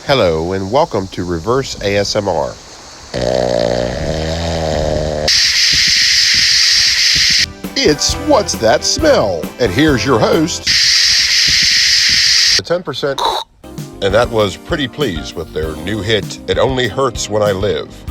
Hello and welcome to Reverse ASMR. It's What's That Smell? And here's your host, 10%. And that was Pretty Please with their new hit, It Only Hurts When I Live.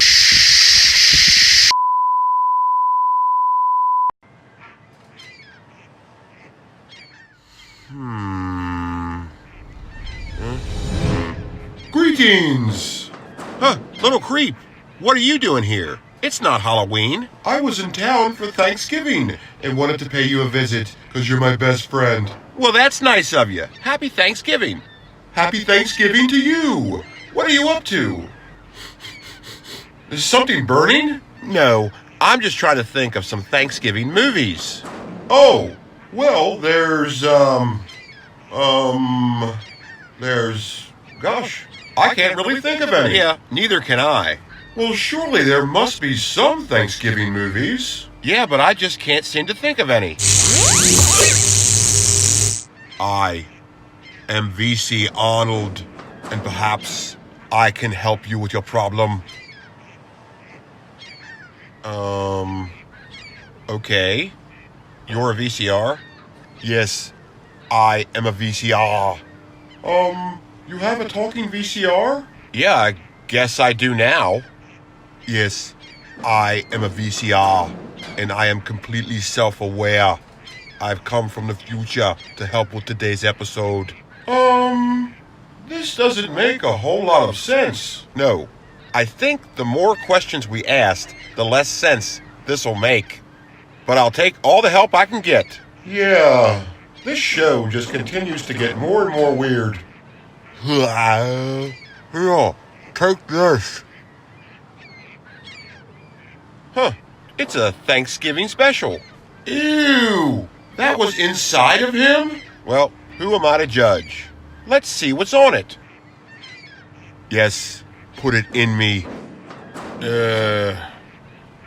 Greetings! Huh, little creep, what are you doing here? It's not Halloween. I was in town for Thanksgiving and wanted to pay you a visit because you're my best friend. Well, that's nice of you. Happy Thanksgiving. Happy Thanksgiving to you! What are you up to? Is something burning? No, I'm just trying to think of some Thanksgiving movies. Oh, well, gosh, I can't really think of any. Yeah, neither can I. Well, surely there must be some Thanksgiving movies. Yeah, but I just can't seem to think of any. I am VC-Arnold, and perhaps I can help you with your problem. Okay. You're a VCR? Yes, I am a VCR. You have a talking VCR? Yeah, I guess I do now. Yes, I am a VCR, and I am completely self-aware. I've come from the future to help with today's episode. This doesn't make a whole lot of sense. No, I think the more questions we ask, the less sense this'll make. But I'll take all the help I can get. Yeah, this show just continues to get more and more weird. Here, take this. Huh, it's a Thanksgiving special. Ew! That was inside of him? Well, who am I to judge? Let's see what's on it. Yes, put it in me.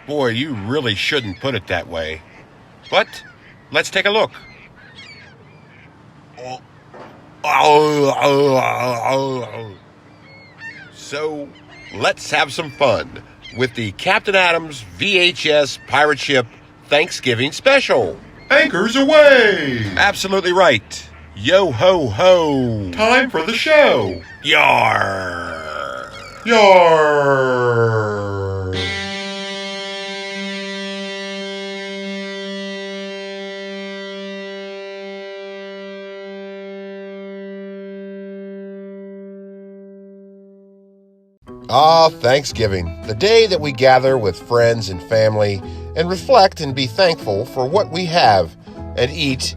Boy, you really shouldn't put it that way. But, let's take a look. So, let's have some fun with the Captain Adams VHS Pirate Ship Thanksgiving Special. Anchors away! Absolutely right. Yo ho ho. Time for the show. Yar. Yar. Thanksgiving, the day that we gather with friends and family and reflect and be thankful for what we have and eat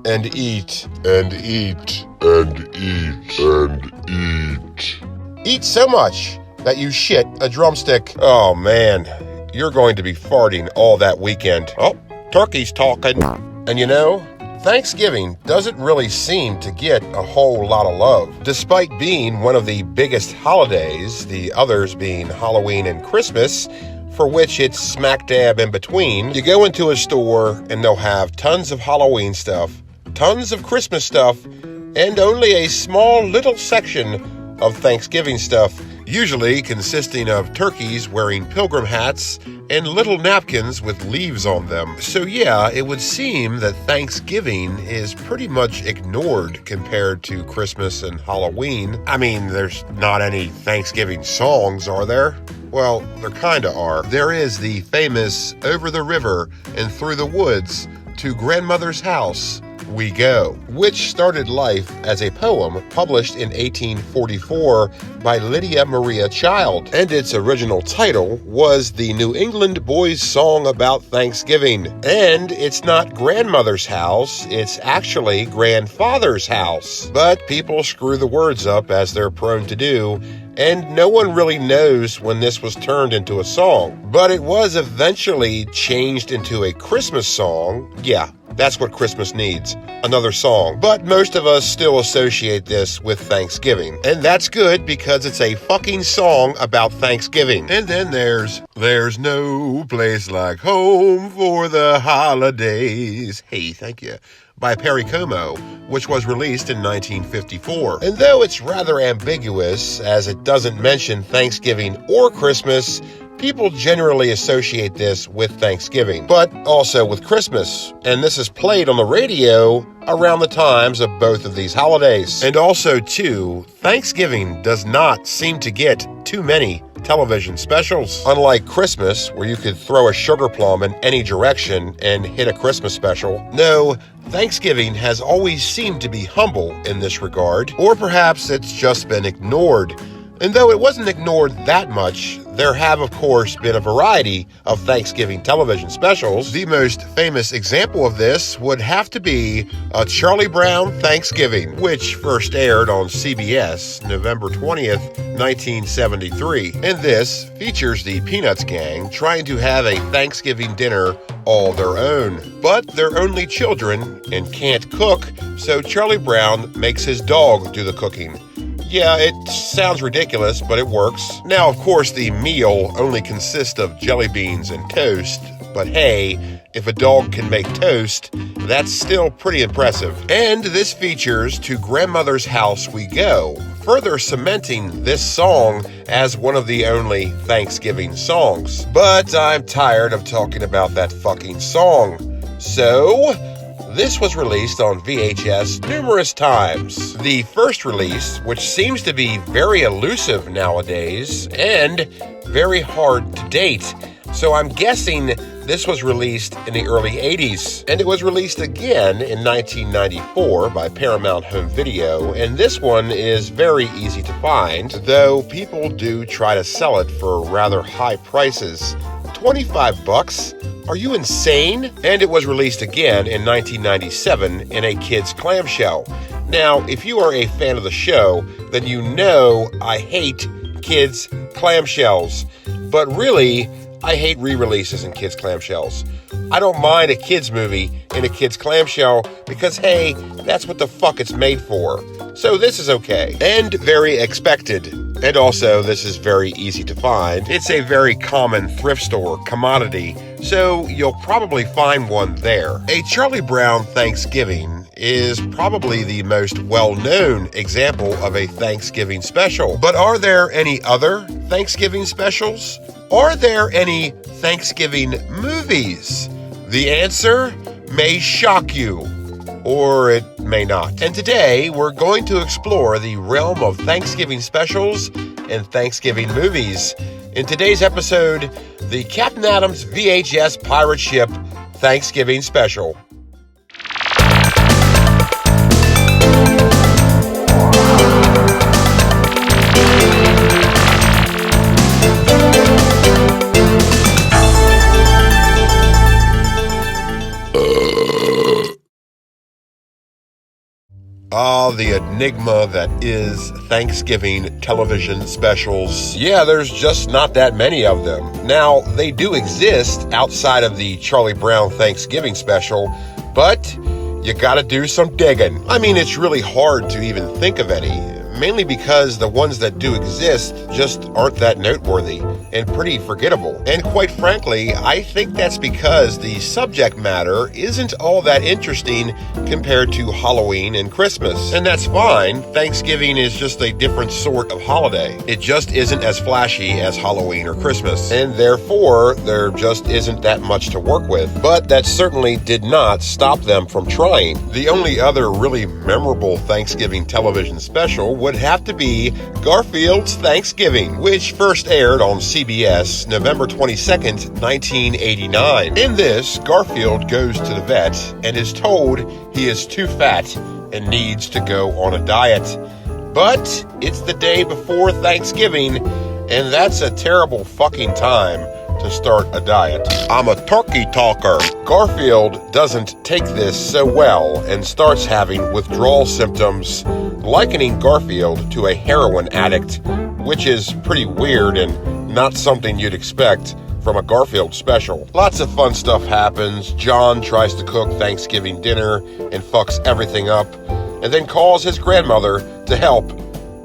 and eat and eat and eat and eat. Eat so much that you shit a drumstick. Oh man, you're going to be farting all that weekend. Oh, turkey's talking. And you know, Thanksgiving doesn't really seem to get a whole lot of love. Despite being one of the biggest holidays, the others being Halloween and Christmas, for which it's smack dab in between. You go into a store and they'll have tons of Halloween stuff, tons of Christmas stuff, and only a small little section of Thanksgiving stuff, usually consisting of turkeys wearing pilgrim hats and little napkins with leaves on them. So yeah, it would seem that Thanksgiving is pretty much ignored compared to Christmas and Halloween. I mean, there's not any Thanksgiving songs, are there? Well, there kinda are. There is the famous Over the River and Through the Woods to Grandmother's House We Go, which started life as a poem published in 1844 by Lydia Maria Child, and its original title was The New England Boys' Song About Thanksgiving. And it's not grandmother's house, it's actually grandfather's house. But people screw the words up as they're prone to do, and no one really knows when this was turned into a song. But it was eventually changed into a Christmas song, yeah, That's what Christmas needs. Another song. But most of us still associate this with Thanksgiving. And that's good because it's a fucking song about Thanksgiving. And then there's no place like home for the holidays. Hey, thank you. By Perry Como, which was released in 1954. And though it's rather ambiguous, as it doesn't mention Thanksgiving or Christmas, people generally associate this with Thanksgiving, but also with Christmas. And this is played on the radio around the times of both of these holidays. And also, too, Thanksgiving does not seem to get too many television specials. Unlike Christmas, where you could throw a sugar plum in any direction and hit a Christmas special. No, Thanksgiving has always seemed to be humble in this regard, or perhaps it's just been ignored. And though it wasn't ignored that much, there have, of course, been a variety of Thanksgiving television specials. The most famous example of this would have to be A Charlie Brown Thanksgiving, which first aired on CBS November 20th, 1973. And this features the Peanuts gang trying to have a Thanksgiving dinner all their own. But they're only children and can't cook, so Charlie Brown makes his dog do the cooking. Yeah, it sounds ridiculous, but it works. Now, of course, the meal only consists of jelly beans and toast, but hey, if a dog can make toast, that's still pretty impressive. And this features To Grandmother's House We Go, further cementing this song as one of the only Thanksgiving songs. But I'm tired of talking about that fucking song. So this was released on VHS numerous times. The first release, which seems to be very elusive nowadays and very hard to date. So I'm guessing this was released in the early 80s. And it was released again in 1994 by Paramount Home Video. And this one is very easy to find, though people do try to sell it for rather high prices. $25? Are you insane? And it was released again in 1997 in a kid's clamshell. Now, if you are a fan of the show, then you know I hate kids' clamshells. But really, I hate re-releases in kids' clamshells. I don't mind a kids' movie in a kid's clamshell because, hey, that's what the fuck it's made for. So this is okay. And very expected. And also, this is very easy to find. It's a very common thrift store commodity, so you'll probably find one there. A Charlie Brown Thanksgiving is probably the most well-known example of a Thanksgiving special. But are there any other Thanksgiving specials? Are there any Thanksgiving movies? The answer may shock you, or it may not. And today, we're going to explore the realm of Thanksgiving specials and Thanksgiving movies. In today's episode, the Captain Adams VHS Pirate Ship Thanksgiving Special. The enigma that is Thanksgiving television specials. Yeah, there's just not that many of them. Now, they do exist outside of the Charlie Brown Thanksgiving special, but you gotta do some digging. I mean, it's really hard to even think of any, mainly because the ones that do exist just aren't that noteworthy and pretty forgettable. And quite frankly, I think that's because the subject matter isn't all that interesting compared to Halloween and Christmas. And that's fine. Thanksgiving is just a different sort of holiday. It just isn't as flashy as Halloween or Christmas. And therefore, there just isn't that much to work with. But that certainly did not stop them from trying. The only other really memorable Thanksgiving television special would have to be Garfield's Thanksgiving, which first aired on CBS November 22nd, 1989. In this, Garfield goes to the vet and is told he is too fat and needs to go on a diet. But it's the day before Thanksgiving, and that's a terrible fucking time to start a diet. I'm a turkey talker. Garfield doesn't take this so well and starts having withdrawal symptoms, likening Garfield to a heroin addict, which is pretty weird and not something you'd expect from a Garfield special. Lots of fun stuff happens. John tries to cook Thanksgiving dinner and fucks everything up, and then calls his grandmother to help.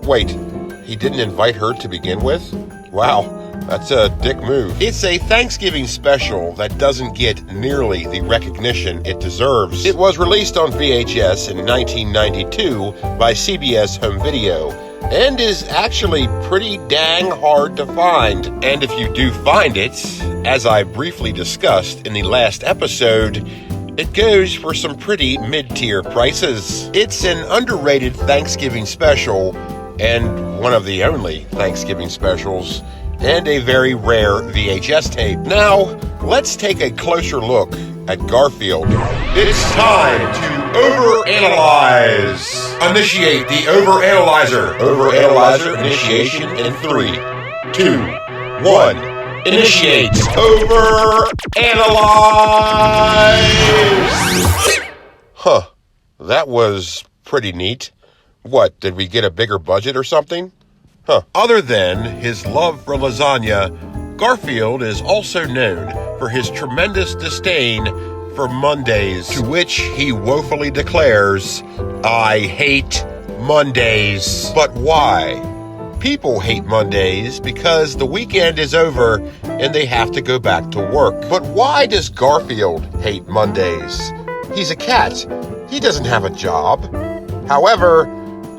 Wait, he didn't invite her to begin with? Wow, that's a dick move. It's a Thanksgiving special that doesn't get nearly the recognition it deserves. It was released on VHS in 1992 by CBS Home Video, and is actually pretty dang hard to find. And if you do find it, as I briefly discussed in the last episode, it goes for some pretty mid-tier prices. It's an underrated Thanksgiving special, and one of the only Thanksgiving specials, and a very rare VHS tape. Now, let's take a closer look at Garfield. It's time to overanalyze. Initiate the overanalyzer. Overanalyzer initiation in 3, 2, 1. Initiate. Overanalyze. Huh. That was pretty neat. What, did we get a bigger budget or something? Huh. Other than his love for lasagna, Garfield is also known for his tremendous disdain for Mondays, to which he woefully declares, "I hate Mondays." But why? People hate Mondays because the weekend is over and they have to go back to work. But why does Garfield hate Mondays? He's a cat. He doesn't have a job. However,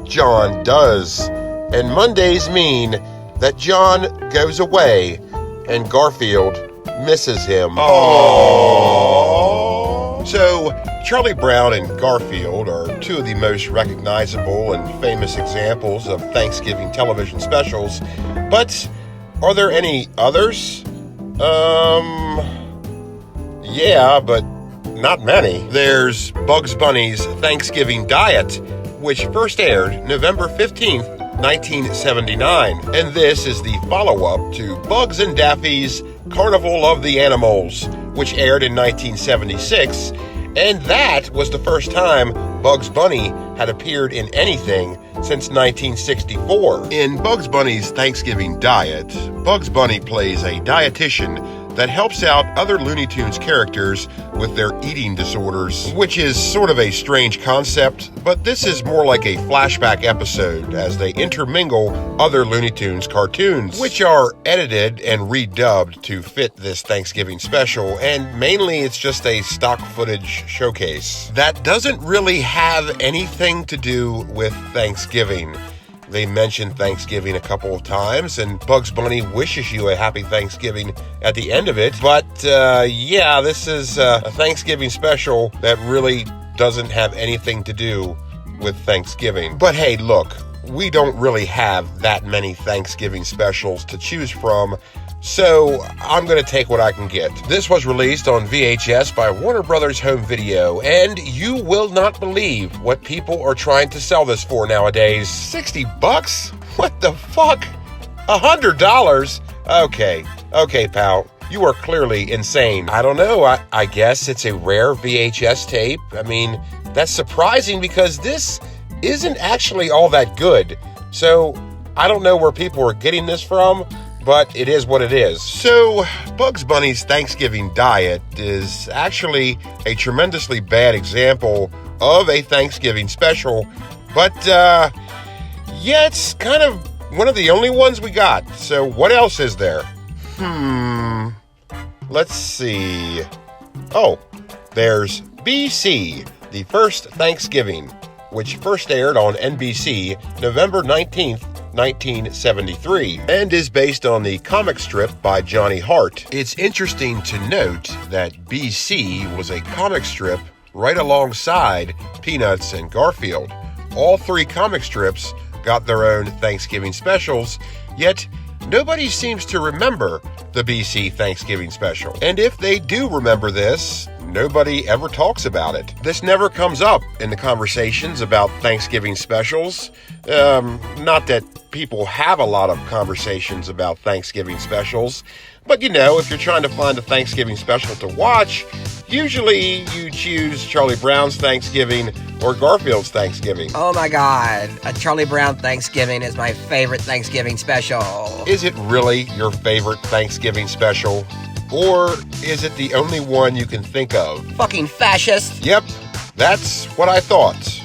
John does. And Mondays mean that John goes away and Garfield misses him. Aww. So, Charlie Brown and Garfield are two of the most recognizable and famous examples of Thanksgiving television specials. But are there any others? Yeah, but not many. There's Bugs Bunny's Thanksgiving Diet, which first aired November 15th, 1979. And this is the follow-up to Bugs and Daffy's Carnival of the Animals, which aired in 1976. And that was the first time Bugs Bunny had appeared in anything since 1964. In Bugs Bunny's Thanksgiving Diet, Bugs Bunny plays a dietitian that helps out other Looney Tunes characters with their eating disorders, which is sort of a strange concept, but this is more like a flashback episode as they intermingle other Looney Tunes cartoons, which are edited and redubbed to fit this Thanksgiving special, and mainly it's just a stock footage showcase that doesn't really have anything to do with Thanksgiving. They mention Thanksgiving a couple of times, and Bugs Bunny wishes you a happy Thanksgiving at the end of it. But, yeah, this is a Thanksgiving special that really doesn't have anything to do with Thanksgiving. But hey, look, we don't really have that many Thanksgiving specials to choose from, so I'm going to take what I can get. This was released on VHS by Warner Brothers Home Video, and you will not believe what people are trying to sell this for nowadays. $60? What the fuck? $100? Okay, pal. You are clearly insane. I don't know. I guess it's a rare VHS tape. I mean, that's surprising because this isn't actually all that good. So, I don't know where people are getting this from, but it is what it is. So, Bugs Bunny's Thanksgiving Diet is actually a tremendously bad example of a Thanksgiving special, but, yeah, it's kind of one of the only ones we got. So, what else is there? Let's see. Oh, there's BC, the First Thanksgiving, which first aired on NBC November 19th, 1973, and is based on the comic strip by Johnny Hart. It's interesting to note that BC was a comic strip right alongside Peanuts and Garfield. All three comic strips got their own Thanksgiving specials, yet nobody seems to remember the BC Thanksgiving special. And if they do remember this, nobody ever talks about it. This never comes up in the conversations about Thanksgiving specials. Not that people have a lot of conversations about Thanksgiving specials, but you know, if you're trying to find a Thanksgiving special to watch, usually you choose Charlie Brown's Thanksgiving or Garfield's Thanksgiving. Oh my God, a Charlie Brown Thanksgiving is my favorite Thanksgiving special. Is it really your favorite Thanksgiving special? Or is it the only one you can think of? Fucking fascist. Yep, that's what I thought.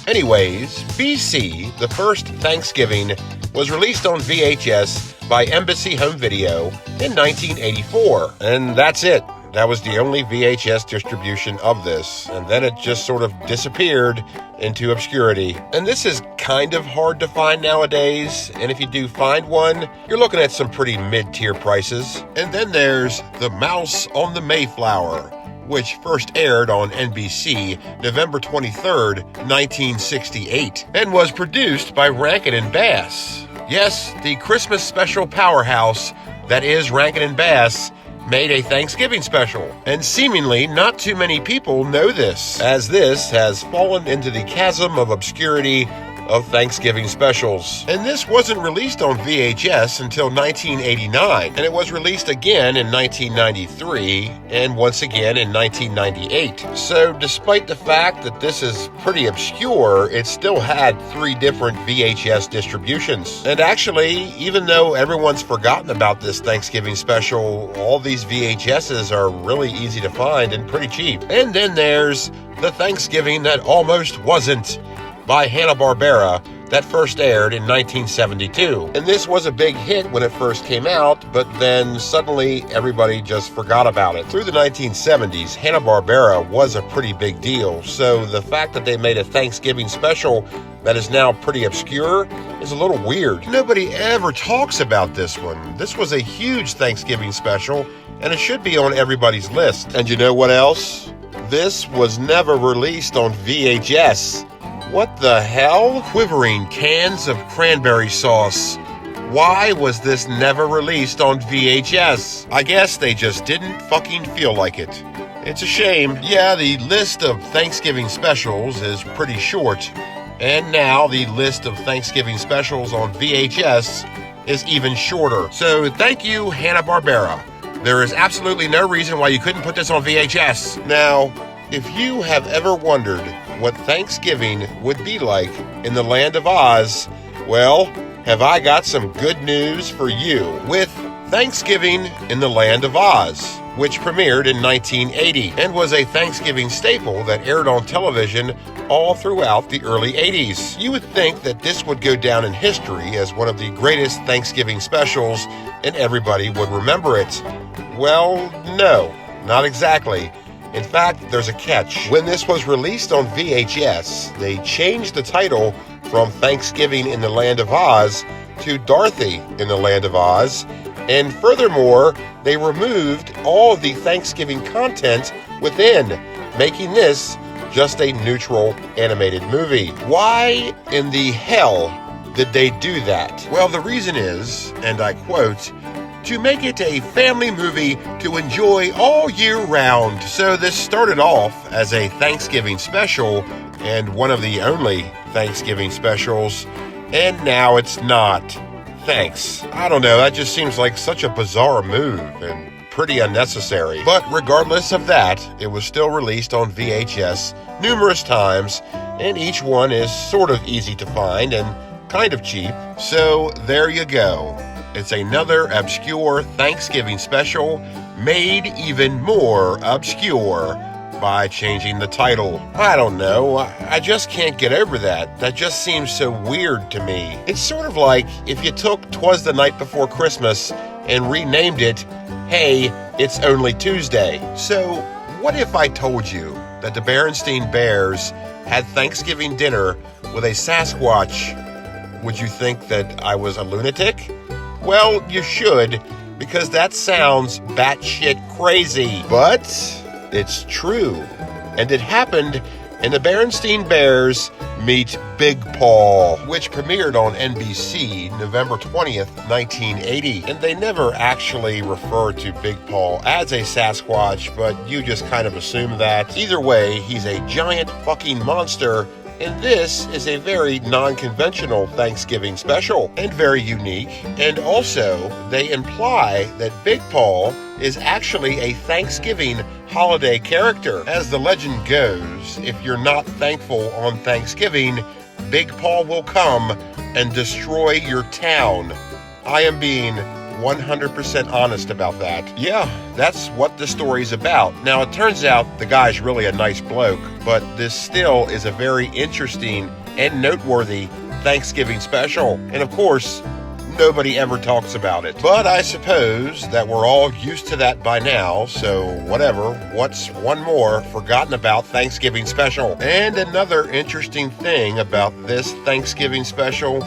Anyways, BC, the first Thanksgiving, was released on VHS by Embassy Home Video in 1984. And that's it. That was the only VHS distribution of this. And then it just sort of disappeared into obscurity. And this is kind of hard to find nowadays. And if you do find one, you're looking at some pretty mid-tier prices. And then there's The Mouse on the Mayflower, which first aired on NBC November 23rd, 1968, and was produced by Rankin and Bass. Yes, the Christmas special powerhouse that is Rankin and Bass made a Thanksgiving special, and seemingly not too many people know this, as this has fallen into the chasm of obscurity of Thanksgiving specials. And this wasn't released on VHS until 1989, and it was released again in 1993, and once again in 1998. So despite the fact that this is pretty obscure, it still had 3 different VHS distributions. And actually, even though everyone's forgotten about this Thanksgiving special, all these VHSs are really easy to find and pretty cheap. And then there's The Thanksgiving That Almost Wasn't, by Hanna-Barbera, that first aired in 1972. And this was a big hit when it first came out, but then suddenly everybody just forgot about it. Through the 1970s, Hanna-Barbera was a pretty big deal, so the fact that they made a Thanksgiving special that is now pretty obscure is a little weird. Nobody ever talks about this one. This was a huge Thanksgiving special, and it should be on everybody's list. And you know what else? This was never released on VHS. What the hell? Quivering cans of cranberry sauce. Why was this never released on VHS? I guess they just didn't fucking feel like it. It's a shame. Yeah, the list of Thanksgiving specials is pretty short. And now the list of Thanksgiving specials on VHS is even shorter. So thank you, Hanna-Barbera. There is absolutely no reason why you couldn't put this on VHS. Now, if you have ever wondered what Thanksgiving would be like in the land of Oz, well, have I got some good news for you with Thanksgiving in the Land of Oz, which premiered in 1980 and was a Thanksgiving staple that aired on television all throughout the early 80s. You would think that this would go down in history as one of the greatest Thanksgiving specials and everybody would remember it. Well, no, not exactly. In fact, there's a catch. When this was released on VHS, they changed the title from Thanksgiving in the Land of Oz to Dorothy in the Land of Oz, and furthermore, they removed all of the Thanksgiving content within, making this just a neutral animated movie. Why in the hell did they do that? Well, the reason is, and I quote, to make it a family movie to enjoy all year round. So this started off as a Thanksgiving special and one of the only Thanksgiving specials, and now it's not. Thanks. I don't know, that just seems like such a bizarre move and pretty unnecessary. But regardless of that, it was still released on VHS numerous times, and each one is sort of easy to find and kind of cheap. So there you go. It's another obscure Thanksgiving special made even more obscure by changing the title. I don't know, I just can't get over that. That just seems so weird to me. It's sort of like if you took 'Twas the Night Before Christmas and renamed it, Hey, It's Only Tuesday. So what if I told you that the Berenstain Bears had Thanksgiving dinner with a Sasquatch? Would you think that I was a lunatic? Well, you should, because that sounds batshit crazy. But it's true. And it happened in the Berenstain Bears Meet Big Paw, which premiered on NBC November 20th, 1980. And they never actually refer to Big Paw as a Sasquatch, but you just kind of assume that. Either way, he's a giant fucking monster. And this is a very non-conventional Thanksgiving special and very unique. And also, they imply that Big Paw is actually a Thanksgiving holiday character. As the legend goes, if you're not thankful on Thanksgiving, Big Paw will come and destroy your town. I am being 100% honest about that. Yeah, that's what the story's about. Now, it turns out the guy's really a nice bloke, but this still is a very interesting and noteworthy Thanksgiving special. And of course, nobody ever talks about it. But I suppose that we're all used to that by now, so whatever. What's one more forgotten about Thanksgiving special? And another interesting thing about this Thanksgiving special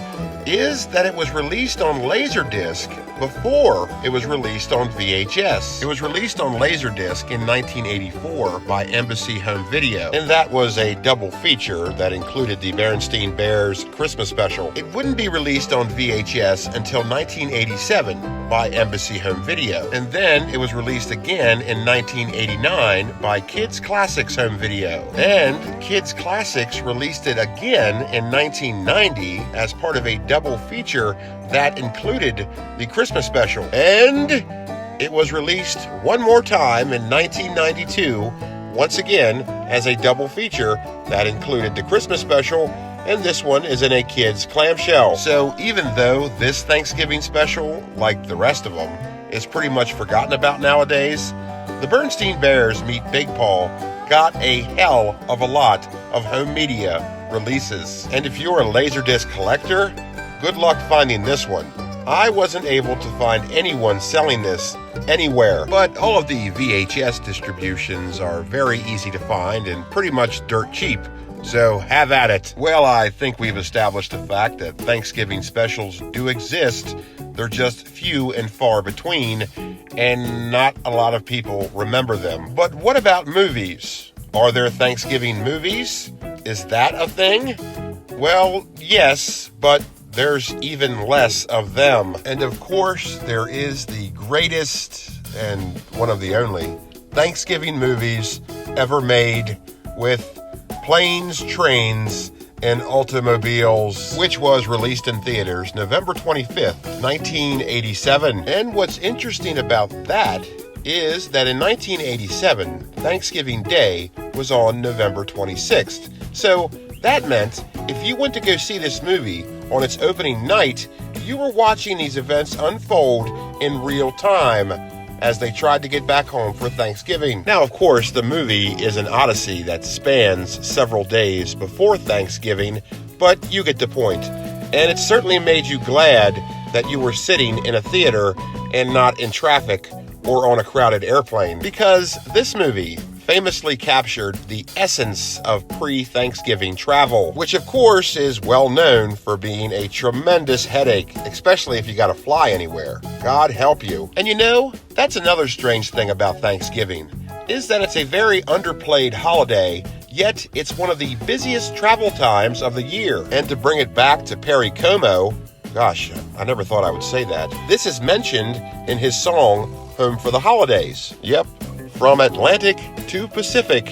is that it was released on Laserdisc before it was released on VHS. It was released on Laserdisc in 1984 by Embassy Home Video, and that was a double feature that included the Berenstain Bears Christmas special. It wouldn't be released on VHS until 1987 by Embassy Home Video, and then it was released again in 1989 by Kids Classics Home Video, and Kids Classics released it again in 1990 as part of a double feature that included the Christmas special. And it was released one more time in 1992, once again as a double feature that included the Christmas special, and this one is in a kid's clamshell. So even though this Thanksgiving special, like the rest of them, is pretty much forgotten about nowadays, the Berenstain Bears Meet Big Paul got a hell of a lot of home media releases. And if you're a Laserdisc collector, good luck finding this one. I wasn't able to find anyone selling this anywhere, but all of the VHS distributions are very easy to find and pretty much dirt cheap, so have at it. Well, I think we've established the fact that Thanksgiving specials do exist. They're just few and far between, and not a lot of people remember them. But what about movies? Are there Thanksgiving movies? Is that a thing? Well, yes, but there's even less of them. And of course, there is the greatest and one of the only Thanksgiving movies ever made, with Planes, Trains, and Automobiles, which was released in theaters November 25th, 1987. And what's interesting about that is that in 1987, Thanksgiving Day was on November 26th. So that meant if you went to go see this movie on its opening night, you were watching these events unfold in real time as they tried to get back home for Thanksgiving. Now, of course, the movie is an odyssey that spans several days before Thanksgiving, but you get the point. And it certainly made you glad that you were sitting in a theater and not in traffic or on a crowded airplane, because this movie famously captured the essence of pre-Thanksgiving travel, which of course is well known for being a tremendous headache, especially if you gotta fly anywhere. God help you. And you know, that's another strange thing about Thanksgiving, is that it's a very underplayed holiday, yet it's one of the busiest travel times of the year. And to bring it back to Perry Como, gosh, I never thought I would say that, this is mentioned in his song, Home for the Holidays. Yep. From Atlantic to Pacific,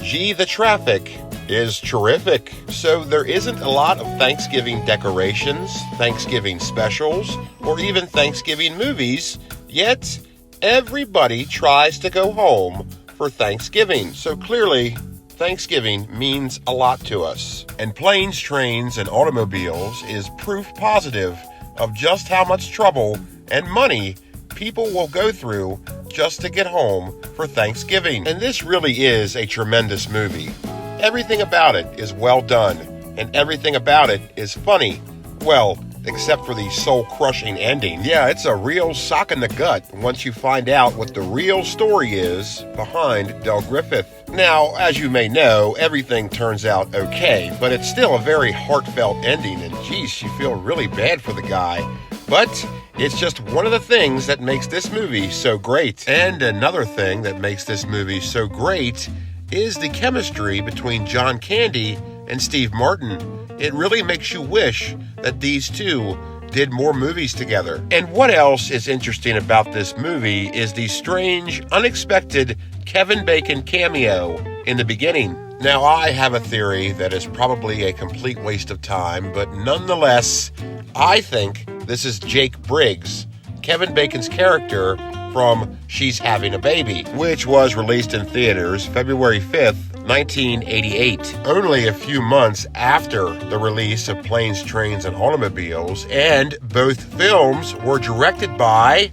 gee, the traffic is terrific. So there isn't a lot of Thanksgiving decorations, Thanksgiving specials, or even Thanksgiving movies, yet everybody tries to go home for Thanksgiving. So clearly, Thanksgiving means a lot to us. And Planes, Trains, and Automobiles is proof positive of just how much trouble and money people will go through just to get home for Thanksgiving. And this really is a tremendous movie. Everything about it is well done, and everything about it is funny. Well, except for the soul-crushing ending. Yeah, it's a real sock in the gut once you find out what the real story is behind Del Griffith. Now, as you may know, everything turns out okay, but it's still a very heartfelt ending, and geez, you feel really bad for the guy. But it's just one of the things that makes this movie so great. And another thing that makes this movie so great is the chemistry between John Candy and Steve Martin. It really makes you wish that these two did more movies together. And what else is interesting about this movie is the strange, unexpected Kevin Bacon cameo in the beginning. Now, I have a theory that is probably a complete waste of time, but nonetheless, I think this is Jake Briggs, Kevin Bacon's character from She's Having a Baby, which was released in theaters February 5th, 1988, only a few months after the release of Planes, Trains, and Automobiles, and both films were directed by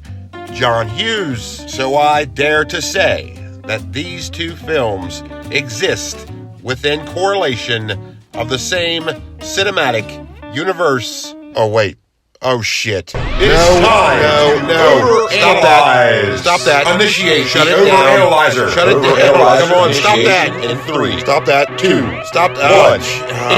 John Hughes. So I dare to say that these two films exist within correlation of the same cinematic universe. Oh, wait. Oh, shit. It's time. No. Stop that. Stop that. Initiate. Shut it down. Overanalyzer. Shut it down. Come on, stop that. In 3. Stop that. 2. Stop that. 1.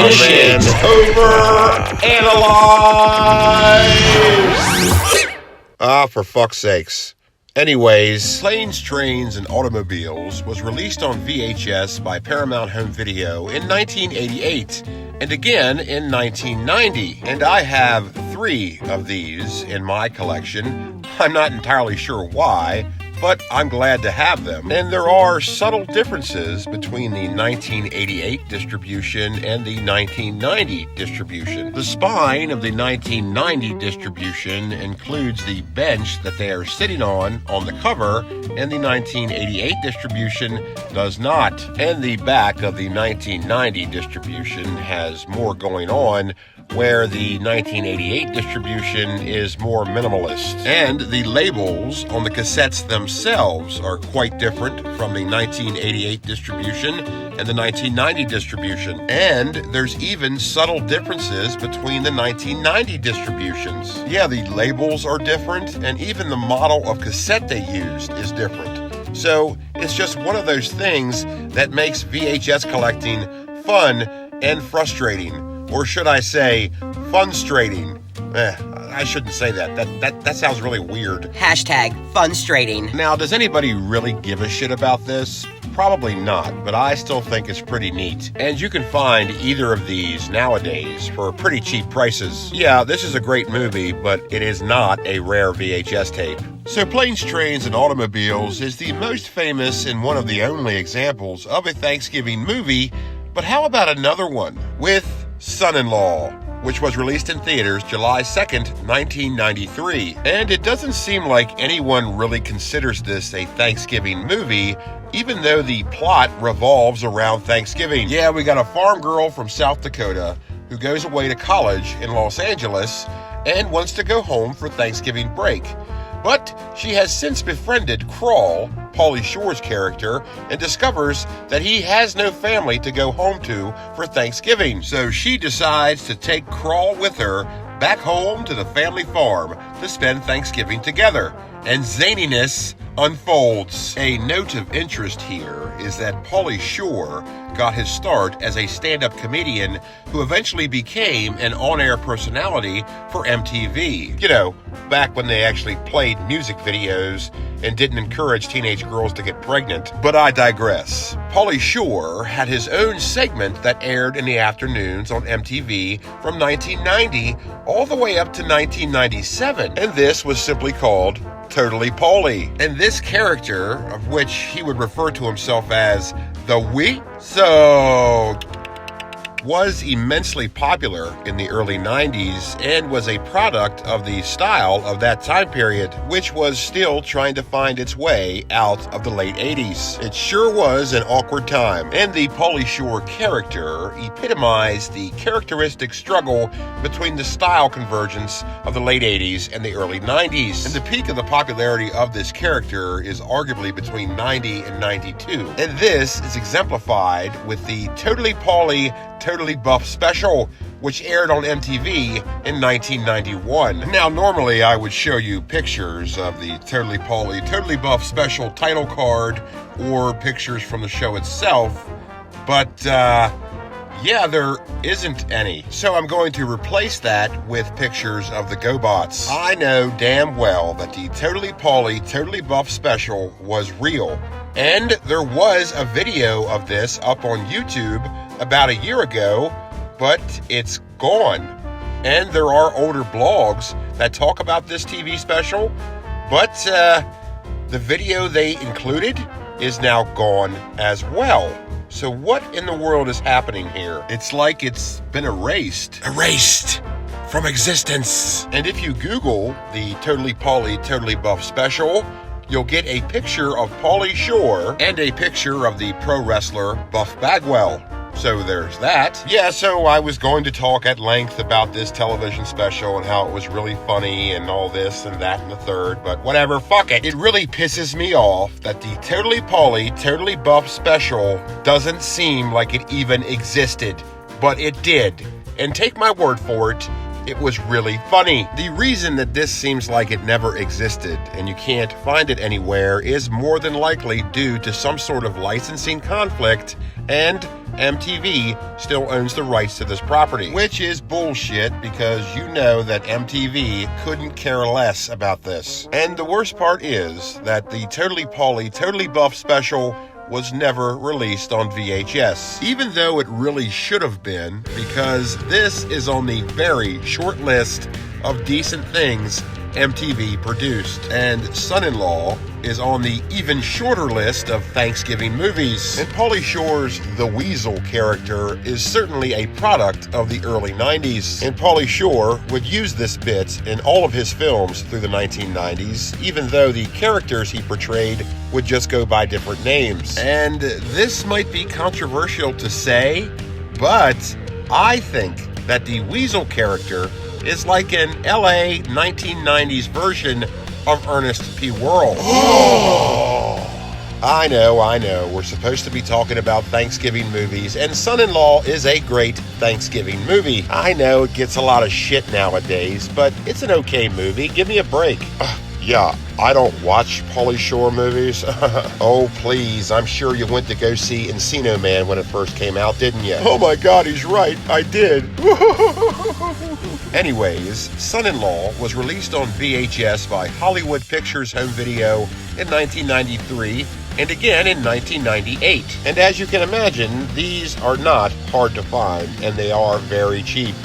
Initiate. Overanalyze. Ah, for fuck's sakes. Anyways, Planes, Trains, and Automobiles was released on VHS by Paramount Home Video in 1988 and again in 1990. And I have 3 of these in my collection. I'm not entirely sure why, but I'm glad to have them. And there are subtle differences between the 1988 distribution and the 1990 distribution. The spine of the 1990 distribution includes the bench that they are sitting on the cover, and the 1988 distribution does not. And the back of the 1990 distribution has more going on, where the 1988 distribution is more minimalist. And the labels on the cassettes themselves are quite different from the 1988 distribution and the 1990 distribution. And there's even subtle differences between the 1990 distributions. Yeah, the labels are different, and even the model of cassette they used is different. So it's just one of those things that makes VHS collecting fun and frustrating. Or should I say, funstrating? I shouldn't say that. That sounds really weird. Hashtag funstrating. Now, does anybody really give a shit about this? Probably not, but I still think it's pretty neat. And you can find either of these nowadays for pretty cheap prices. Yeah, this is a great movie, but it is not a rare VHS tape. So Planes, Trains, and Automobiles is the most famous and one of the only examples of a Thanksgiving movie. But how about another one with Son-in-Law, which was released in theaters July 2nd, 1993. And it doesn't seem like anyone really considers this a Thanksgiving movie, even though the plot revolves around Thanksgiving. Yeah, we got a farm girl from South Dakota who goes away to college in Los Angeles and wants to go home for Thanksgiving break. But she has since befriended Crawl, Pauly Shore's character, and discovers that he has no family to go home to for Thanksgiving. So she decides to take Crawl with her back home to the family farm to spend Thanksgiving together. And zaniness unfolds. A note of interest here is that Pauly Shore got his start as a stand-up comedian who eventually became an on-air personality for MTV. You know, back when they actually played music videos and didn't encourage teenage girls to get pregnant. But I digress. Pauly Shore had his own segment that aired in the afternoons on MTV from 1990 all the way up to 1997. And this was simply called Totally Pauly. And this character, of which he would refer to himself as the Weasel, was immensely popular in the early 90s and was a product of the style of that time period, which was still trying to find its way out of the late 80s. It sure was an awkward time, and the Pauly Shore character epitomized the characteristic struggle between the style convergence of the late 80s and the early 90s. And the peak of the popularity of this character is arguably between 90 and 92. And this is exemplified with the Totally Pauly, Totally Buff special, which aired on MTV in 1991. Now, normally I would show you pictures of the Totally Pauly, Totally Buff special title card or pictures from the show itself, but yeah, there isn't any. So I'm going to replace that with pictures of the GoBots. I know damn well that the Totally Pauly, Totally Buff special was real. And there was a video of this up on YouTube about a year ago, but it's gone. And there are older blogs that talk about this TV special, but the video they included is now gone as well. So what in the world is happening here? It's like it's been erased. Erased from existence. And if you Google the Totally Pauly, Totally Buff special, you'll get a picture of Pauly Shore and a picture of the pro wrestler Buff Bagwell. So there's that. Yeah, so I was going to talk at length about this television special and how it was really funny and all this and that and the third, but whatever, fuck it. It really pisses me off that the Totally Pauly, Totally Buff special doesn't seem like it even existed, but it did. And take my word for it, it was really funny. The reason that this seems like it never existed and you can't find it anywhere is more than likely due to some sort of licensing conflict, and MTV still owns the rights to this property, which is bullshit because you know that MTV couldn't care less about this. And the worst part is that the Totally Pauly, Totally Buff special was never released on VHS, even though it really should have been, because this is on the very short list of decent things MTV produced, and Son-in-Law is on the even shorter list of Thanksgiving movies. And Pauly Shore's The Weasel character is certainly a product of the early 90s, and Pauly Shore would use this bit in all of his films through the 1990s, even though the characters he portrayed would just go by different names. And this might be controversial to say, but I think that the Weasel character is like an LA 1990s version of Ernest P. Worrell. I know. We're supposed to be talking about Thanksgiving movies, and Son-in-Law is a great Thanksgiving movie. I know it gets a lot of shit nowadays, but it's an okay movie. Give me a break. Yeah, I don't watch Pauly Shore movies. Oh, please. I'm sure you went to go see Encino Man when it first came out, didn't you? Oh my God, he's right. I did. Anyways, Son-in-Law was released on VHS by Hollywood Pictures Home Video in 1993 and again in 1998. And as you can imagine, these are not hard to find, and they are very cheap.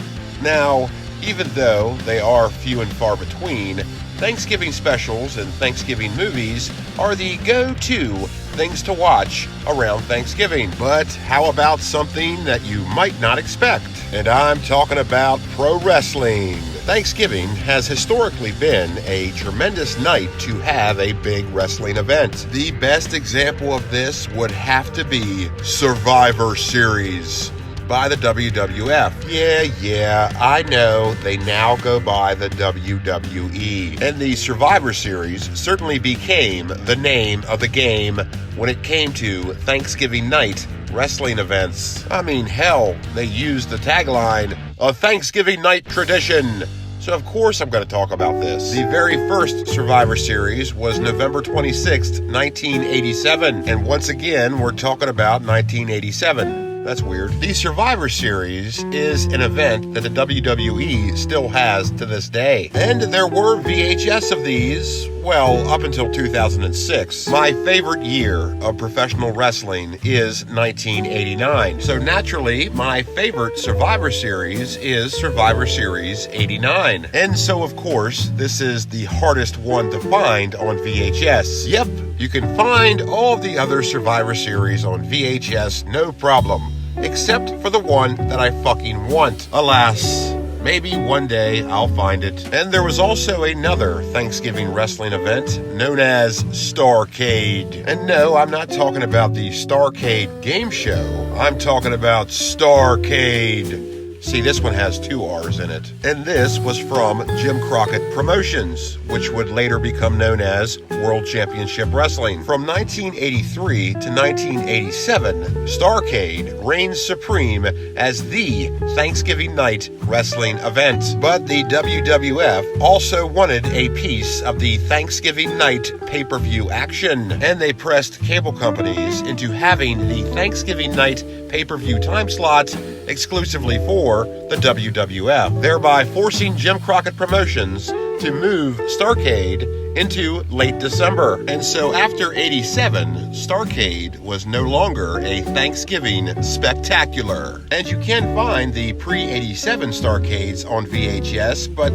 Now, even though they are few and far between, Thanksgiving specials and Thanksgiving movies are the go-to things to watch around Thanksgiving. But how about something that you might not expect? And I'm talking about pro wrestling. Thanksgiving has historically been a tremendous night to have a big wrestling event. The best example of this would have to be Survivor Series by the WWF. Yeah, I know they now go by the WWE. And the Survivor Series certainly became the name of the game when it came to Thanksgiving night wrestling events. I mean, hell, they used the tagline, "A Thanksgiving night tradition." So of course I'm going to talk about this. The very first Survivor Series was November 26th, 1987. And once again, we're talking about 1987. That's weird. The Survivor Series is an event that the WWE still has to this day. And there were VHS of these, well, up until 2006. My favorite year of professional wrestling is 1989. So naturally, my favorite Survivor Series is Survivor Series 89. And so, of course, this is the hardest one to find on VHS. Yep, you can find all of the other Survivor Series on VHS, no problem. Except for the one that I fucking want. Alas, maybe one day I'll find it. And there was also another Thanksgiving wrestling event known as Starrcade. And no, I'm not talking about the Starrcade game show. I'm talking about Starrcade. See, this one has 2 R's in it. And this was from Jim Crockett Promotions, which would later become known as World Championship Wrestling. From 1983 to 1987, Starrcade reigns supreme as the Thanksgiving night wrestling event. But the WWF also wanted a piece of the Thanksgiving night pay-per-view action, and they pressed cable companies into having the Thanksgiving night pay-per-view time slot exclusively for the WWF, thereby forcing Jim Crockett Promotions to move Starrcade into late December. And so after 87, Starrcade was no longer a Thanksgiving spectacular. And you can find the pre-87 Starrcades on VHS, but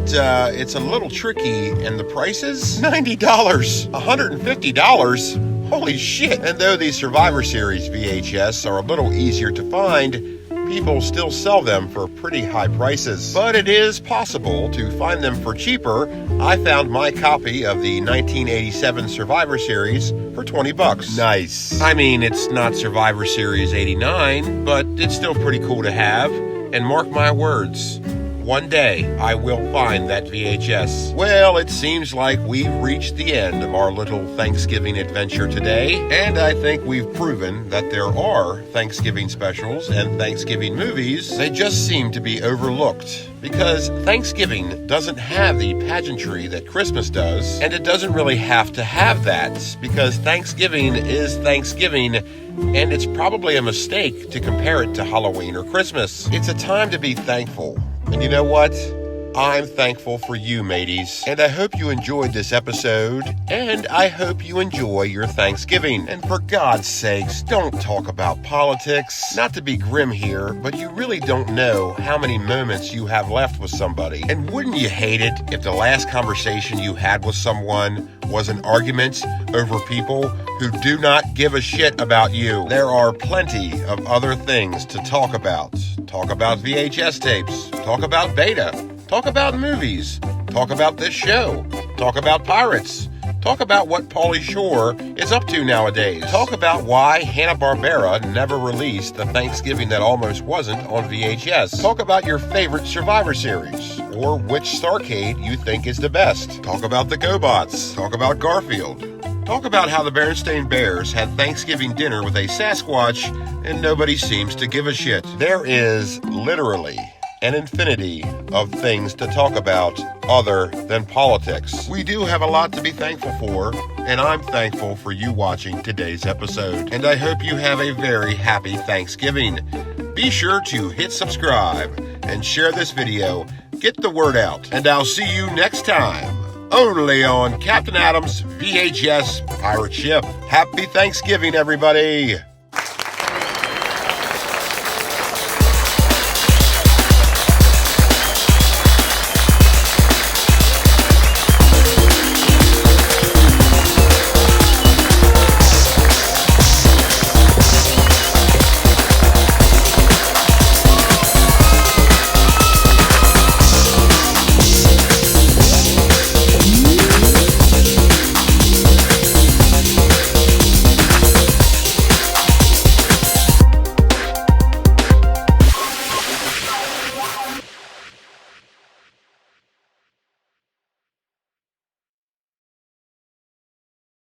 it's a little tricky, and the prices? $90, $150. Holy shit. And though the Survivor Series VHS are a little easier to find, people still sell them for pretty high prices. But it is possible to find them for cheaper. I found my copy of the 1987 Survivor Series for $20. Nice. I mean, it's not Survivor Series 89, but it's still pretty cool to have. And mark my words, one day I will find that VHS. Well, it seems like we've reached the end of our little Thanksgiving adventure today, and I think we've proven that there are Thanksgiving specials and Thanksgiving movies. They just seem to be overlooked because Thanksgiving doesn't have the pageantry that Christmas does, and it doesn't really have to have that because Thanksgiving is Thanksgiving, and it's probably a mistake to compare it to Halloween or Christmas. It's a time to be thankful. And you know what? I'm thankful for you, mateys. And I hope you enjoyed this episode. And I hope you enjoy your Thanksgiving. And for God's sakes, don't talk about politics. Not to be grim here, but you really don't know how many moments you have left with somebody. And wouldn't you hate it if the last conversation you had with someone was an argument over people who do not give a shit about you? There are plenty of other things to talk about. Talk about VHS tapes. Talk about beta. Talk about movies. Talk about this show. Talk about pirates. Talk about what Pauly Shore is up to nowadays. Talk about why Hanna-Barbera never released the Thanksgiving That Almost Wasn't on VHS. Talk about your favorite Survivor Series, or which Starcade you think is the best. Talk about the GoBots. Talk about Garfield. Talk about how the Berenstain Bears had Thanksgiving dinner with a Sasquatch and nobody seems to give a shit. There is literally an infinity of things to talk about other than politics. We do have a lot to be thankful for, and I'm thankful for you watching today's episode. And I hope you have a very happy Thanksgiving. Be sure to hit subscribe and share this video. Get the word out, and I'll see you next time. Only on Captain Adam's VHS Pirate Ship. Happy Thanksgiving, everybody!